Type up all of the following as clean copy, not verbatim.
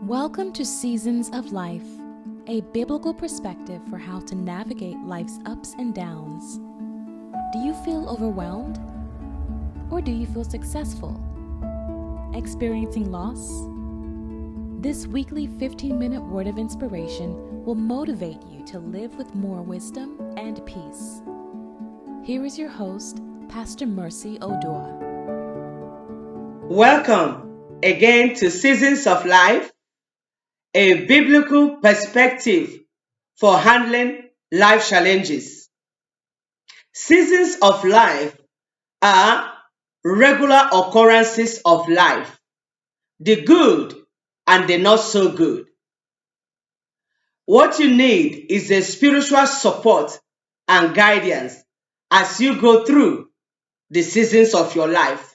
Welcome to Seasons of Life, a biblical perspective for how to navigate life's ups and downs. Do you feel overwhelmed? Or do you feel successful? Experiencing loss? This weekly 15-minute word of inspiration will motivate you to live with more wisdom and peace. Here is your host, Pastor Mercy Oduah. Welcome again to Seasons of Life, a biblical perspective for handling life challenges. Seasons of life are regular occurrences of life, the good and the not so good. What you need is a spiritual support and guidance as you go through the seasons of your life.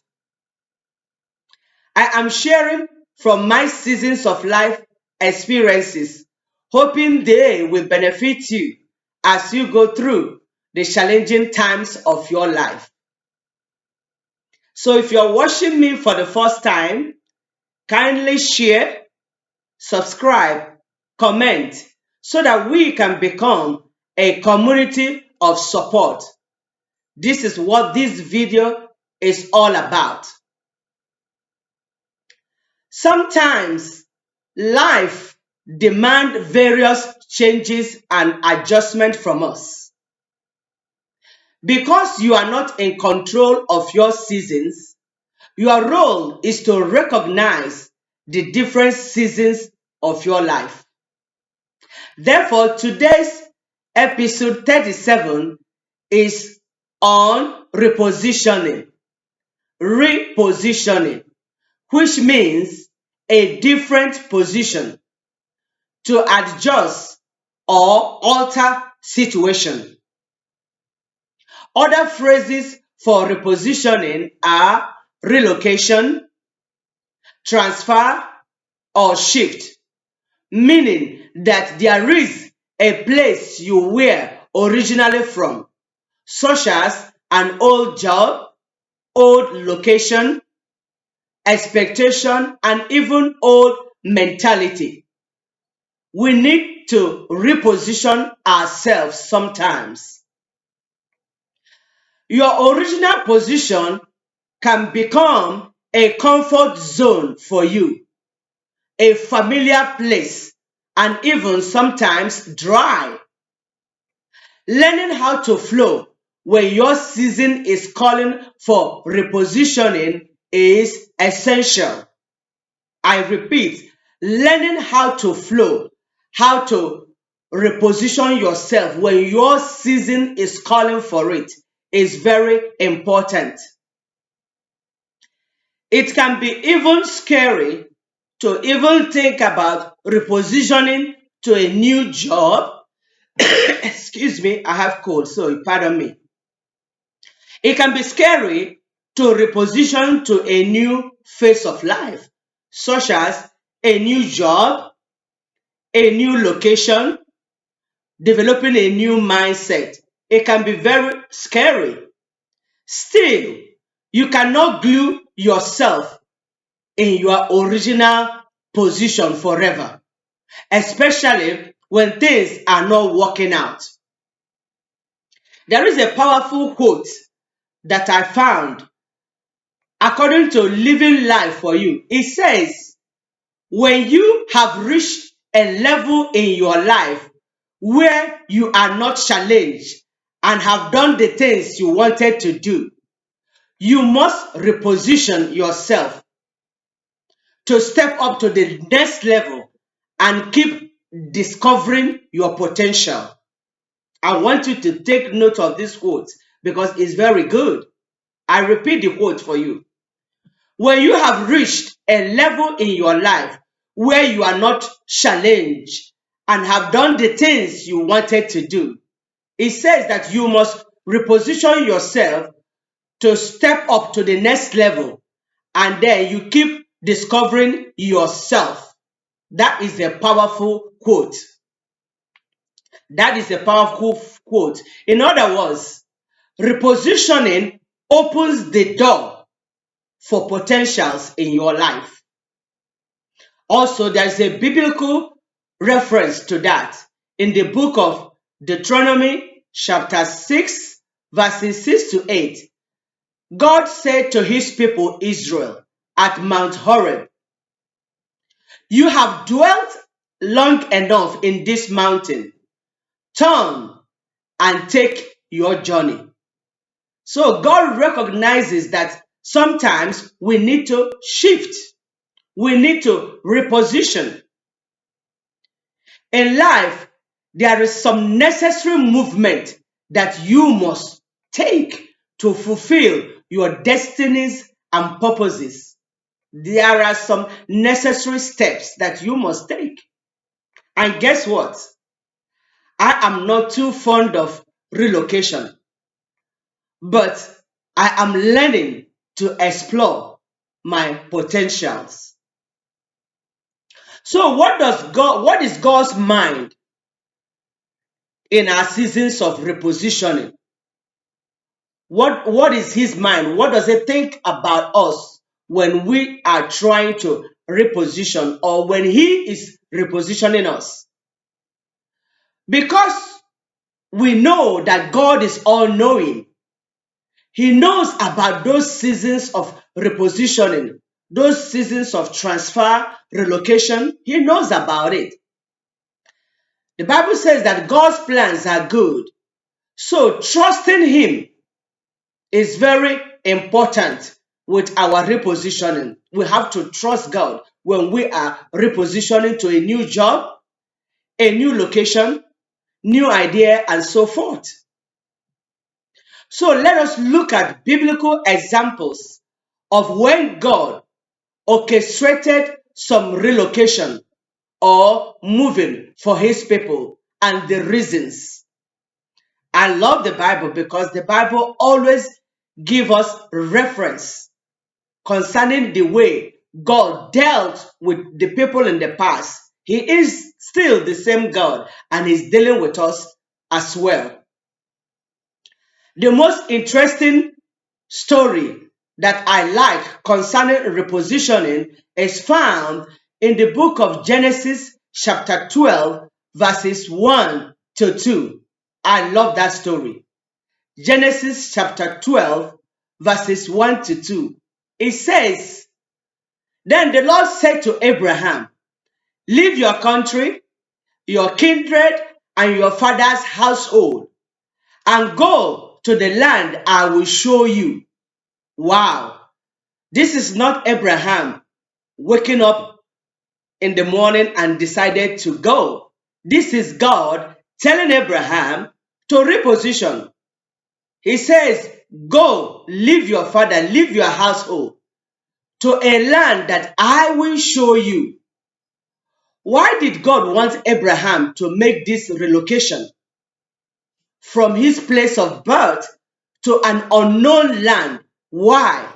I am sharing from my seasons of life experiences, hoping they will benefit you as you go through the challenging times of your life. So if you're watching me for the first time, kindly share, subscribe, comment, so that we can become a community of support. This is what this video is all about. Sometimes life demands various changes and adjustments from us. Because you are not in control of your seasons, your role is to recognize the different seasons of your life. Therefore, today's episode 37 is on repositioning. Repositioning, which means a different position to adjust or alter situation. Other phrases for repositioning are relocation, transfer, or shift, meaning that there is a place you were originally from, such as an old job, old location, expectation, and even old mentality. We need to reposition ourselves sometimes. Your original position can become a comfort zone for you, a familiar place, and even sometimes dry. Learning how to flow when your season is calling for repositioning is essential. I repeat, learning how to flow, how to reposition yourself when your season is calling for it is very important. It can be even scary to even think about repositioning to a new job. Excuse me, I have cold, so pardon me. It can be scary to reposition to a new phase of life, such as a new job, a new location, developing a new mindset. It can be very scary. Still, you cannot glue yourself in your original position forever, especially when things are not working out. There is a powerful quote that I found according to Living Life for You. It says, when you have reached a level in your life where you are not challenged and have done the things you wanted to do, you must reposition yourself to step up to the next level and keep discovering your potential. I want you to take note of this quote because it's very good. I repeat the quote for you. When you have reached a level in your life where you are not challenged and have done the things you wanted to do, it says that you must reposition yourself to step up to the next level, and then you keep discovering yourself. That is a powerful quote. That is a powerful quote. In other words, repositioning opens the door for potentials in your life. Also, there's a biblical reference to that in the book of Deuteronomy, chapter 6, verses 6 to 8. God said to his people Israel at Mount Horeb, "You have dwelt long enough in this mountain. Turn and take your journey." So God recognizes that sometimes we need to shift. We need to reposition. In life, there is some necessary movement that you must take to fulfill your destinies and purposes. There are some necessary steps that you must take. And guess what? I am not too fond of relocation, but I am learning to explore my potentials. So what is God's mind in our seasons of repositioning? What is his mind? What does he think about us when we are trying to reposition or when he is repositioning us? Because we know that God is all knowing. He knows about those seasons of repositioning, those seasons of transfer, relocation. He knows about it. The Bible says that God's plans are good. So trusting him is very important with our repositioning. We have to trust God when we are repositioning to a new job, a new location, new idea, and so forth. So let us look at biblical examples of when God orchestrated some relocation or moving for his people and the reasons. I love the Bible because the Bible always gives us reference concerning the way God dealt with the people in the past. He is still the same God and he's dealing with us as well. The most interesting story that I like concerning repositioning is found in the book of Genesis, chapter 12, verses 1 to 2. I love that story. Genesis chapter 12, verses 1 to 2. It says, "Then the Lord said to Abraham, leave your country, your kindred, and your father's household, and go to the land I will show you." Wow. This is not Abraham waking up in the morning and decided to go. This is God telling Abraham to reposition. He says, "Go, leave your father, leave your household to a land that I will show you." Why did God want Abraham to make this relocation from his place of birth to an unknown land? Why?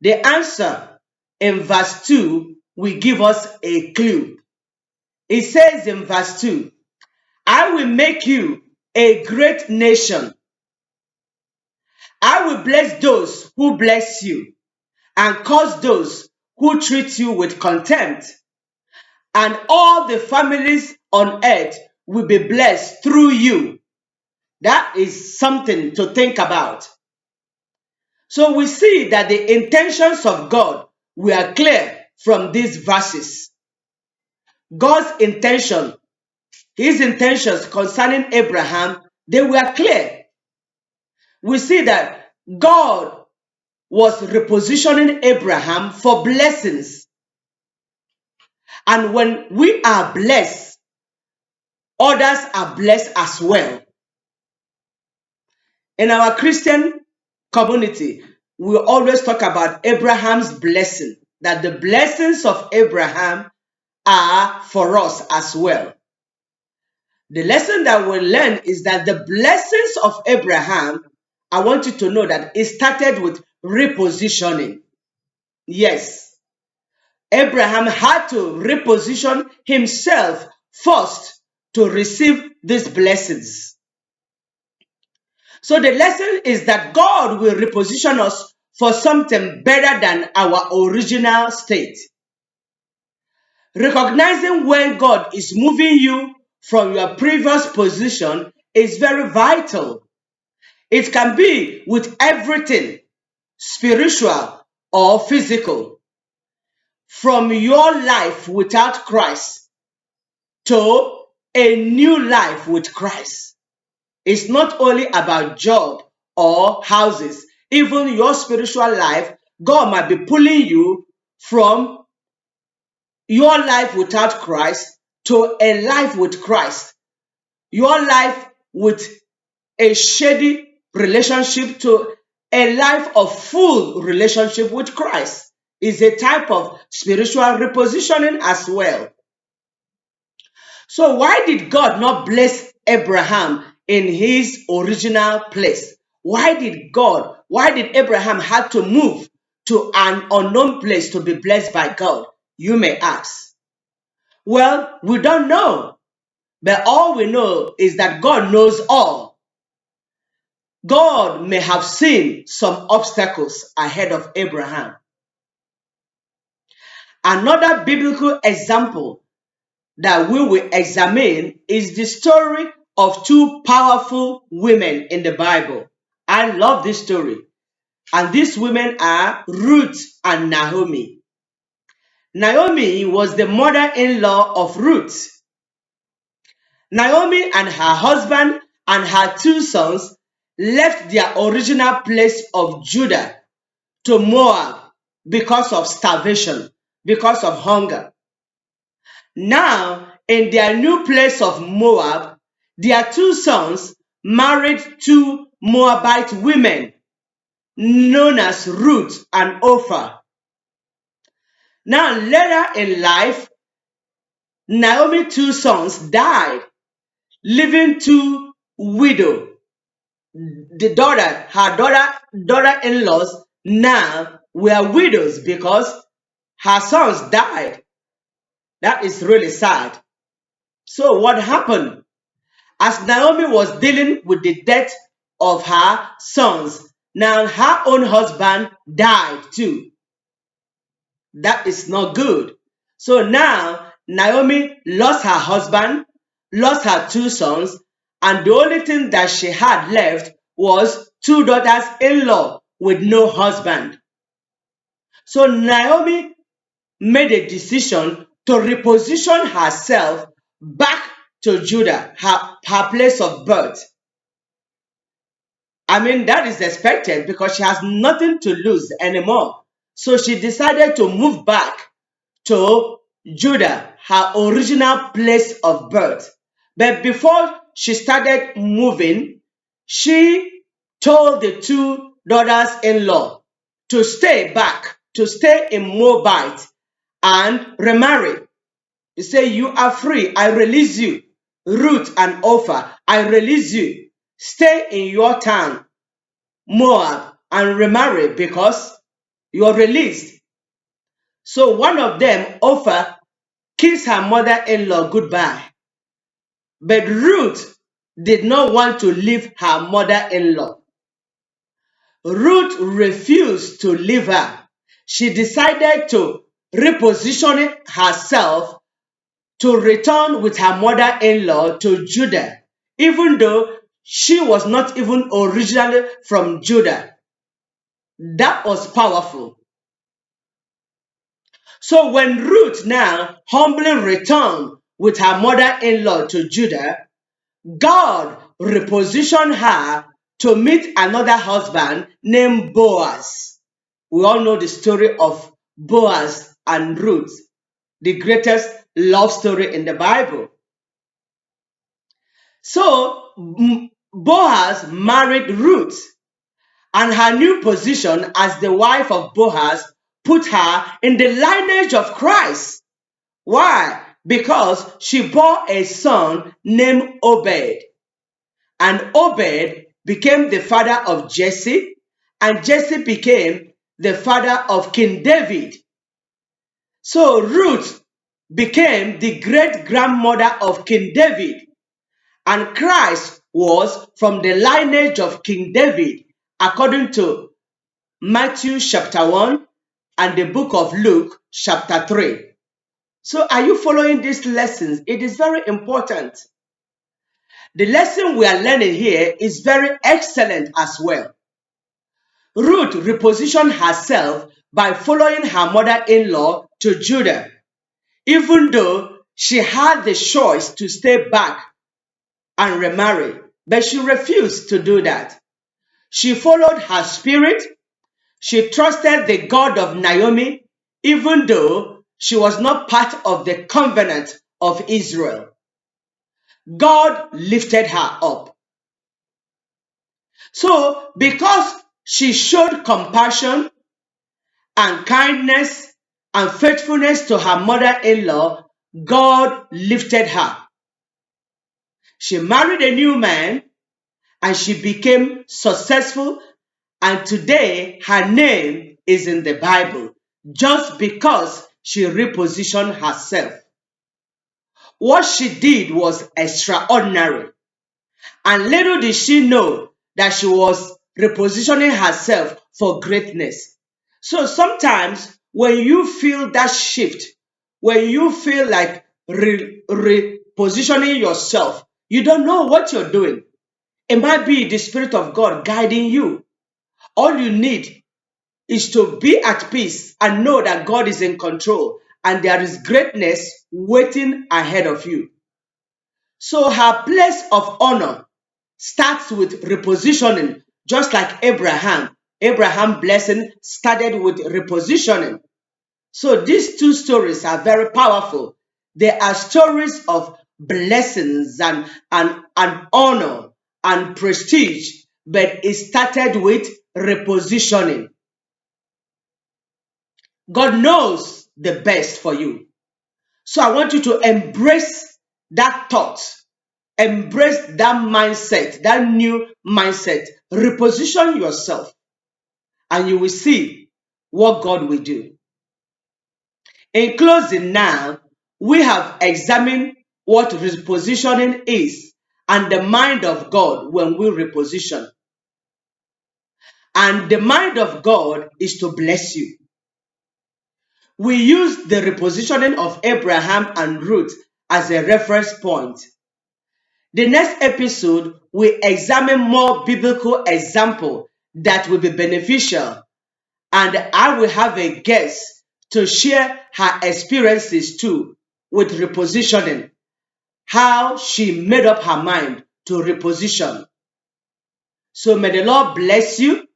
The answer in verse 2 will give us a clue. It says in verse 2, "I will make you a great nation. I will bless those who bless you and curse those who treat you with contempt. And all the families on earth will be blessed through you." That is something to think about. So we see that the intentions of God were clear from these verses. God's intention, his intentions concerning Abraham, they were clear. We see that God was repositioning Abraham for blessings. And when we are blessed, others are blessed as well. In our Christian community, we always talk about Abraham's blessing, that the blessings of Abraham are for us as well. The lesson that we learn is that the blessings of Abraham, I want you to know that it started with repositioning. Yes, Abraham had to reposition himself first to receive these blessings. So the lesson is that God will reposition us for something better than our original state. Recognizing when God is moving you from your previous position is very vital. It can be with everything, spiritual or physical, from your life without Christ to a new life with Christ. It's not only about job or houses. Even your spiritual life, God might be pulling you from your life without Christ to a life with Christ. Your life with a shady relationship to a life of full relationship with Christ is a type of spiritual repositioning as well. So why did God not bless Abraham in his original place? Why did Abraham have to move to an unknown place to be blessed by God? You may ask. Well, we don't know, but all we know is that God knows all. God may have seen some obstacles ahead of Abraham. Another biblical example that we will examine is the story of two powerful women in the Bible. I love this story. And these women are Ruth and Naomi. Naomi was the mother-in-law of Ruth. Naomi and her husband and her two sons left their original place of Judah to Moab because of starvation, because of hunger. Now, in their new place of Moab, their two sons married two Moabite women known as Ruth and Orpah. Now, later in life, Naomi's two sons died, leaving two widows. Daughter-in-laws now were widows because her sons died. That is really sad. So what happened? As Naomi was dealing with the death of her sons, now her own husband died too. That is not good. So now Naomi lost her husband, lost her two sons, and the only thing that she had left was two daughters-in-law with no husband. So Naomi made a decision to reposition herself back to Judah, her place of birth. I mean, that is expected because she has nothing to lose anymore. So she decided to move back to Judah, her original place of birth. But before she started moving, she told the two daughters-in-law to stay back, to stay in Moabite and remarry. He said, you are free, I release you. Ruth and Orpah, I release you. Stay in your town, Moab, and remarry because you are released. So one of them, Orpah, kissed her mother-in-law goodbye. But Ruth did not want to leave her mother-in-law. Ruth refused to leave her. She decided to reposition herself to return with her mother-in-law to Judah, even though she was not even originally from Judah. That was powerful. So when Ruth now humbly returned with her mother-in-law to Judah, God repositioned her to meet another husband named Boaz. We all know the story of Boaz and Ruth, the greatest love story in the Bible. So Boaz married Ruth, and her new position as the wife of Boaz put her in the lineage of Christ. Why? Because she bore a son named Obed, and Obed became the father of Jesse, and Jesse became the father of King David. So Ruth became the great-grandmother of King David, and Christ was from the lineage of King David, according to Matthew chapter 1 and the book of Luke chapter 3. So are you following these lessons? It is very important. The lesson we are learning here is very excellent as well. Ruth repositioned herself by following her mother-in-law to Judah, even though she had the choice to stay back and remarry, but she refused to do that. She followed her spirit. She trusted the God of Naomi, even though she was not part of the covenant of Israel. God lifted her up. So, because she showed compassion and kindness and faithfulness to her mother-in-law, God lifted her. She married a new man and she became successful, and today her name is in the Bible just because she repositioned herself. What she did was extraordinary, and little did she know that she was repositioning herself for greatness. So sometimes when you feel that shift, when you feel like repositioning yourself, you don't know what you're doing. It might be the Spirit of God guiding you. All you need is to be at peace and know that God is in control and there is greatness waiting ahead of you. So her place of honor starts with repositioning, just like Abraham. Abraham's blessing started with repositioning. So these two stories are very powerful. They are stories of blessings and honor and prestige, but it started with repositioning. God knows the best for you. So I want you to embrace that thought, embrace that mindset, that new mindset. Reposition yourself, and you will see what God will do. In closing now, we have examined what repositioning is and the mind of God when we reposition. And the mind of God is to bless you. We use the repositioning of Abraham and Ruth as a reference point. The next episode will examine more biblical examples that will be beneficial, and I will have a guest to share her experiences too with repositioning, how she made up her mind to reposition. So may the Lord bless you.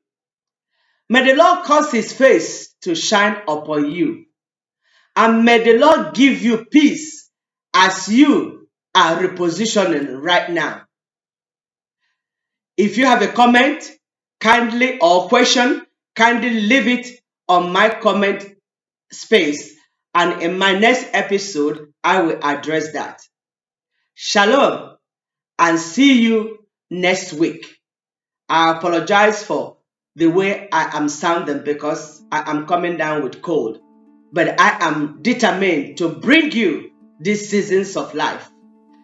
May the Lord cause his face to shine upon you. And may the Lord give you peace as you are repositioning right now. If you have a comment, kindly or question, kindly leave it on my comment space. And in my next episode, I will address that. Shalom, and see you next week. I apologize for the way I am sounding because I am coming down with cold. But I am determined to bring you these seasons of life.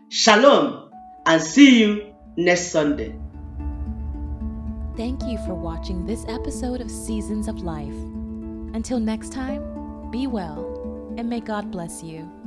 Shalom, and see you next Sunday. Thank you for watching this episode of Seasons of Life. Until next time, be well, and may God bless you.